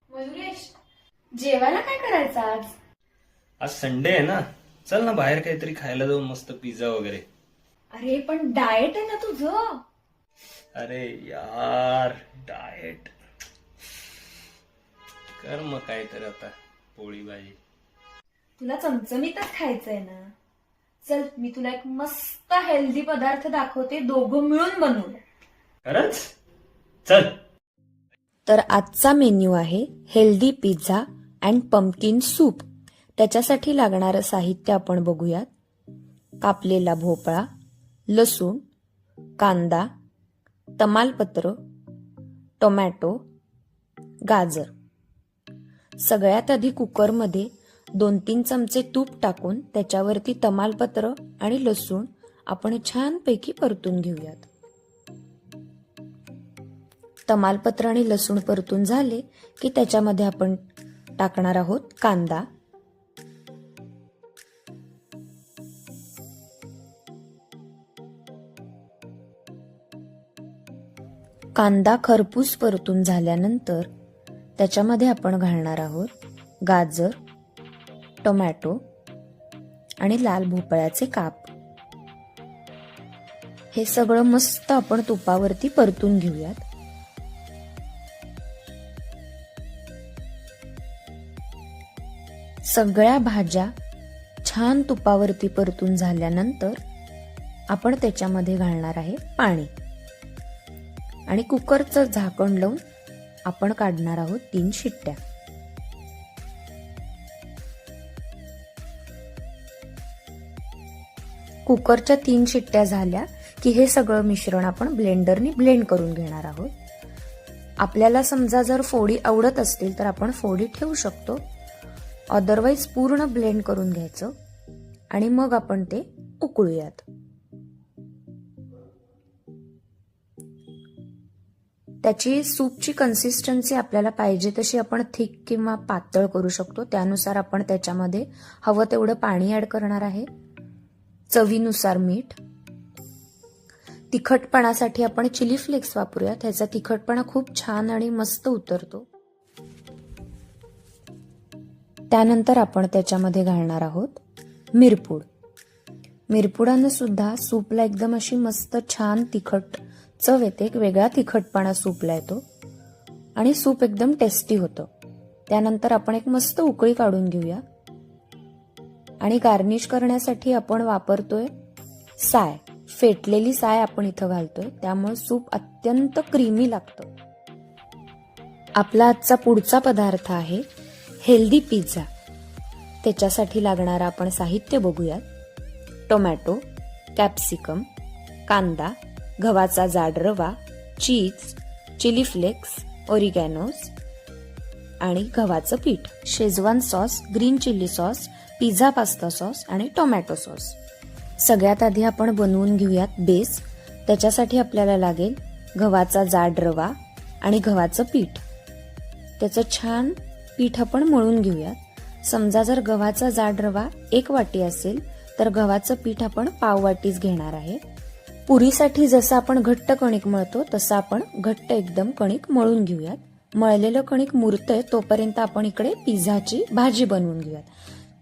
मयुरेश, जेवायला काय करायचं आज? आज संडे आहे ना. चल ना बाहेर काहीतरी खायला जाऊ, मस्त पिझ्झा वगैरे. अरे पण डाएट आहे ना तुझं. अरे यार, डाएट कर मग काय तर आता, पोळी भाजी. तुला चमचमीतच खायचंय ना. चल मी तुला एक मस्त हेल्दी पदार्थ दाखवते, दोघं मिळून बनवूया. खरंच? चल. तर आजचा मेन्यू आहे healthy pizza and pumpkin soup. त्याच्यासाठी लागणारं साहित्य आपण बघूयात. कापलेला भोपळा, लसूण, कांदा, तमालपत्र, टोमॅटो, गाजर. सगळ्यात आधी कुकरमध्ये 2-3 चमचे तूप टाकून त्याच्यावरती तमालपत्र आणि लसूण आपण छानपैकी परतून घेऊयात. तमालपत्र आणि लसूण परतून झाले की त्याच्यामध्ये आपण टाकणार आहोत कांदा. कांदा खरपूस परतून झाल्यानंतर त्याच्यामध्ये आपण घालणार आहोत गाजर, टोमॅटो आणि लाल भोपळ्याचे काप. हे सगळं मस्त आपण तुपावरती परतून घेऊयात. सगळ्या भाज्या छान तुपावरती परतून झाल्यानंतर आपण त्याच्यामध्ये घालणार आहे पाणी आणि कुकरचं झाकण लावून आपण काढणार आहोत 3 शिट्ट्या. कुकरच्या 3 शिट्ट्या झाल्या की हे सगळं मिश्रण आपण ब्लेंडरने ब्लेंड करून घेणार आहोत. आपल्याला समजा जर फोडी आवडत असतील तर आपण फोडी ठेवू शकतो. अदरवाईज पूर्ण ब्लेंड करून घ्यायचं आणि मग आपण ते उकळूयात. त्याची सूपची कन्सिस्टन्सी आपल्याला पाहिजे तशी आपण थिक किंवा पातळ करू शकतो. त्यानुसार आपण त्याच्यामध्ये हवं तेवढं पाणी ऍड करणार आहे. चवीनुसार मीठ. तिखटपणासाठी आपण चिली फ्लेक्स वापरूयात. ह्याचा तिखटपणा खूप छान आणि मस्त उतरतो. त्यानंतर आपण त्याच्यामध्ये घालणार आहोत मिरपूड. मिरपुडानं सुद्धा सूपला एकदम अशी मस्त छान तिखट चव येते. एक वेगळा तिखटपणा सूपला येतो आणि सूप एकदम टेस्टी होतं. त्यानंतर आपण एक मस्त उकळी काढून घेऊया आणि गार्निश करण्यासाठी आपण वापरतोय साय. फेटलेली साय आपण इथं घालतोय, त्यामुळे सूप अत्यंत क्रीमी लागतं. आपला आजचा पुढचा पदार्थ आहे हेल्दी पिझ्झा. त्याच्यासाठी लागणारं आपण साहित्य बघूयात. टोमॅटो, कॅप्सिकम, कांदा, गव्हाचा जाड रवा, चीज, चिली फ्लेक्स, ओरिगॅनोस आणि गव्हाचं पीठ, Schezwan sauce, green chilli sauce, pizza pasta sauce आणि टोमॅटो सॉस. सगळ्यात आधी आपण बनवून घेऊयात बेस. त्याच्यासाठी आपल्याला लागेल गव्हाचा जाड रवा आणि गव्हाचं पीठ. त्याचं छान पीठ आपण मळून घेऊयात. समजा जर गव्हाचा जाड रवा 1 वाटी असेल तर गव्हाचं पीठ आपण पाव वाटीच घेणार आहे. पुरीसाठी जसं आपण घट्ट कणिक मळतो तसं आपण घट्ट एकदम कणिक मळून घेऊयात. मळलेलं कणिक मुरतंय तोपर्यंत आपण इकडे पिझ्झाची भाजी बनवून घेऊयात.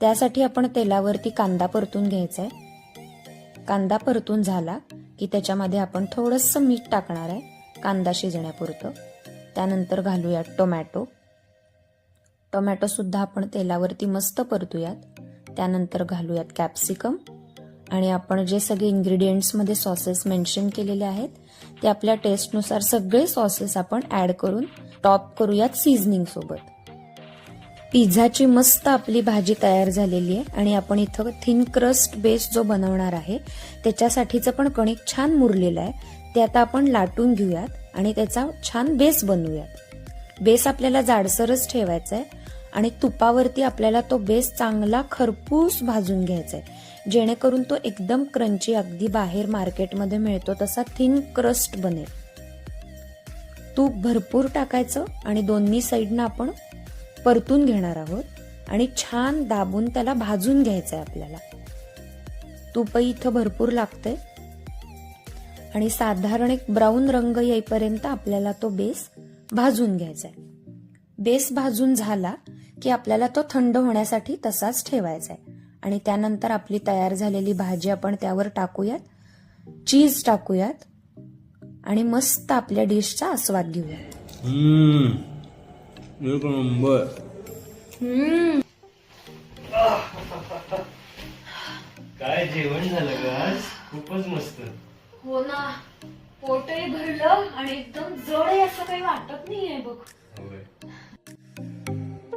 त्यासाठी आपण तेलावरती कांदा परतून घ्यायचा आहे. कांदा परतून झाला की त्याच्यामध्ये आपण थोडंसं मीठ टाकणार आहे कांदा शिजण्यापुरतं. त्यानंतर घालूयात टोमॅटो. टोमॅटो सुद्धा आपण तेलावरती मस्त परतूयात. त्यानंतर घालूयात कॅप्सिकम आणि आपण जे सगळे इंग्रेडियंट्स मध्ये सॉसेस मेन्शन केलेले आहेत ते आपल्या टेस्टनुसार सगळे सॉसेस आपण ऍड करून टॉप करूयात सीझनिंग सोबत. पिझ्झाची मस्त आपली भाजी तयार झालेली आहे आणि आपण इथं थिन क्रस्ट बेस जो बनवणार आहे त्याच्यासाठीचं पण कणिक छान मुरलेलं आहे. ते आता आपण लाटून घेऊयात आणि त्याचा छान बेस बनवूयात. बेस आपल्याला जाडसरच ठेवायचा आहे आणि तुपावरती आपल्याला तो बेस चांगला खरपूस भाजून घ्यायचा आहे, जेणेकरून तो एकदम क्रंची, अगदी बाहेर मार्केटमध्ये मिळतो तसा थिन क्रस्ट बनेल. तूप भरपूर टाकायचं आणि दोन्ही साईडनं आपण परतून घेणार आहोत आणि छान दाबून त्याला भाजून घ्यायचंय आपल्याला. तूपही इथं भरपूर लागतंय आणि साधारण एक ब्राऊन रंग येईपर्यंत आपल्याला तो बेस भाजून घ्यायचा आहे. बेस भाजून झाला की आपल्याला तो थंड होण्यासाठी तसाच ठेवायचा आहे. आणि त्यानंतर आपली तयार झालेली भाजी आपण त्यावर टाकूयात, चीज टाकूयात आणि मस्त आपल्या डिशचा आस्वाद घेऊयात. एक नंबर. काय जेवण झालं ग आज? खूपच मस्त. हो ना, पोटही भरलं आणि एकदम जड आहे असं काही वाटत नाहीये बघ. होय.